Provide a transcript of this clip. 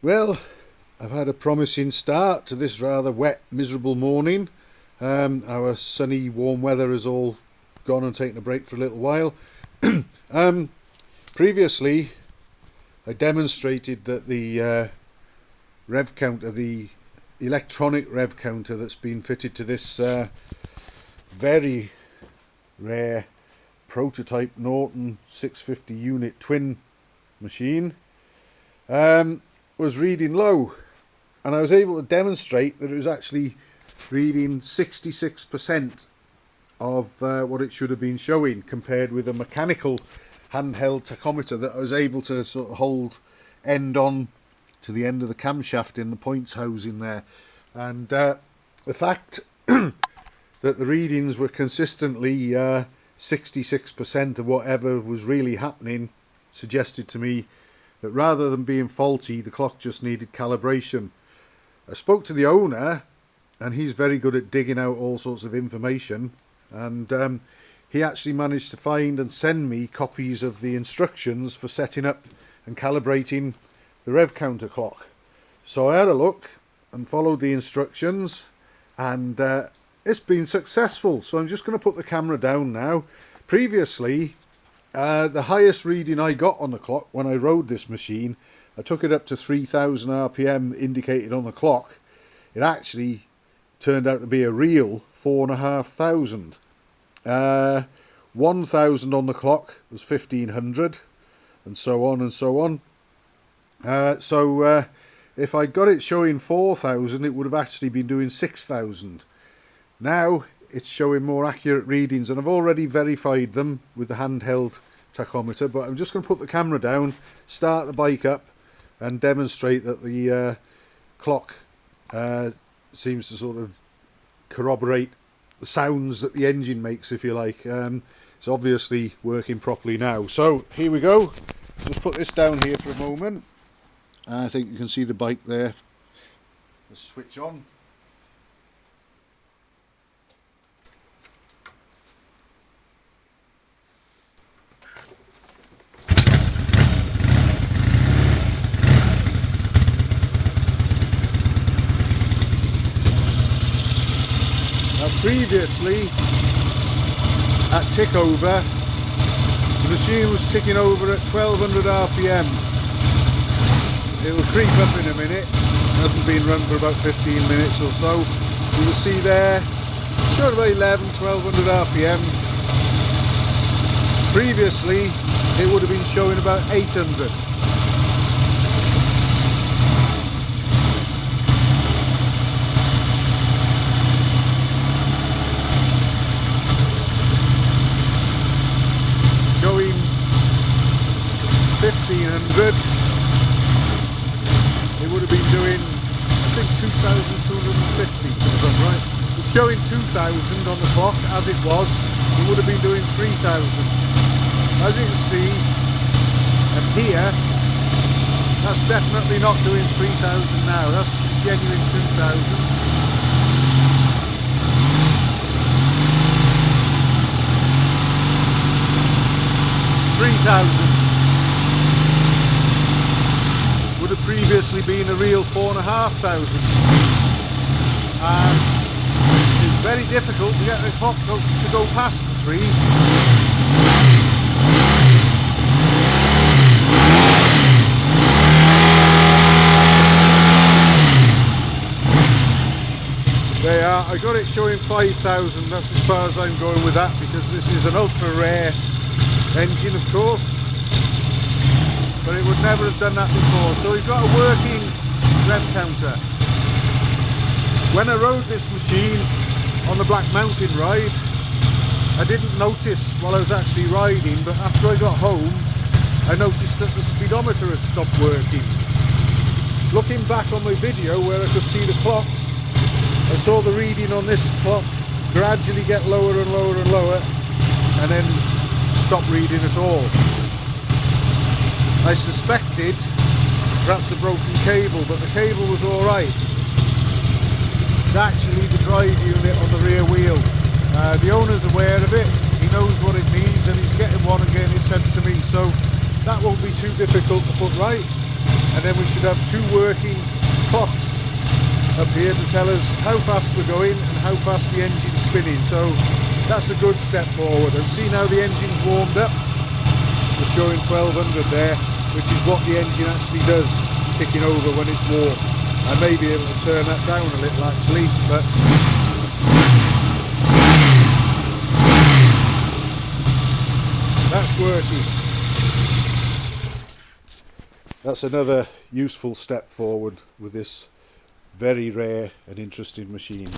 Well, I've had a promising start to this rather wet, miserable morning. Our sunny, warm weather has all gone and taken a break for a little while. Previously, I demonstrated that the rev counter, the electronic rev counter that's been fitted to this very rare prototype Norton 650 unit twin machine, was reading low, and I was able to demonstrate that it was actually reading 66% of what it should have been showing, compared with a mechanical handheld tachometer that I was able to sort of hold end on to the end of the camshaft in the points housing there. And the fact that the readings were consistently 66% of whatever was really happening suggested to me that rather than being faulty, the clock just needed calibration. I spoke to the owner, and he's very good at digging out all sorts of information, and he actually managed to find and send me copies of the instructions for setting up and calibrating the rev counter clock. So I had a look and followed the instructions, and it's been successful. So I'm just going to put the camera down now. Previously, the highest reading I got on the clock when I rode this machine, I took it up to 3000 RPM indicated on the clock. It actually turned out to be a real 4,500. 1000 on the clock was 1500, and so on and so on. So if I got it showing 4000, it would have actually been doing 6000. Now it's showing more accurate readings, and I've already verified them with the handheld tachometer, but I'm just going to put the camera down, start the bike up, and demonstrate that the clock seems to sort of corroborate the sounds that the engine makes, if you like. It's obviously working properly now. So here we go. Just put this down here for a moment. I think you can see the bike there. Let's switch on. Previously, at tick over, the machine was ticking over at 1200 RPM. It will creep up in a minute. It hasn't been run for about 15 minutes or so. You will see there, showed about 1200 RPM. Previously, it would have been showing about 800. Showing 1500, it would have been doing, I think, 2250, if I'm right. It's showing 2000 on the clock as it was. It would have been doing 3000. As you can see, and here, that's definitely not doing 3000 now. That's genuine 2000. 3000 would have previously been a real 4,500, and it's very difficult to get the clock to go past 3. There you are. I got it showing 5,000. That's as far as I'm going with that, because this is an ultra rare engine, of course, but it would never have done that before. So we've got a working rev counter. When I rode this machine on the Black Mountain ride, I didn't notice while I was actually riding, but after I got home, I noticed that the speedometer had stopped working. Looking back on my video where I could see the clocks, I saw the reading on this clock gradually get lower and lower and lower, and then stop reading at all. I suspected perhaps a broken cable, but the cable was alright. It's actually the drive unit on the rear wheel. The owner's aware of it, he knows what it needs, and he's getting one again sent to me, so that won't be too difficult to put right. and then we should have two working clocks up here to tell us how fast we're going and how fast the engine's spinning. So that's a good step forward. And see, now the engine's warmed up. We're showing 1200 there, which is what the engine actually does, ticking over when it's warm. I may be able to turn that down a little actually, but that's working. That's another useful step forward with this very rare and interesting machine.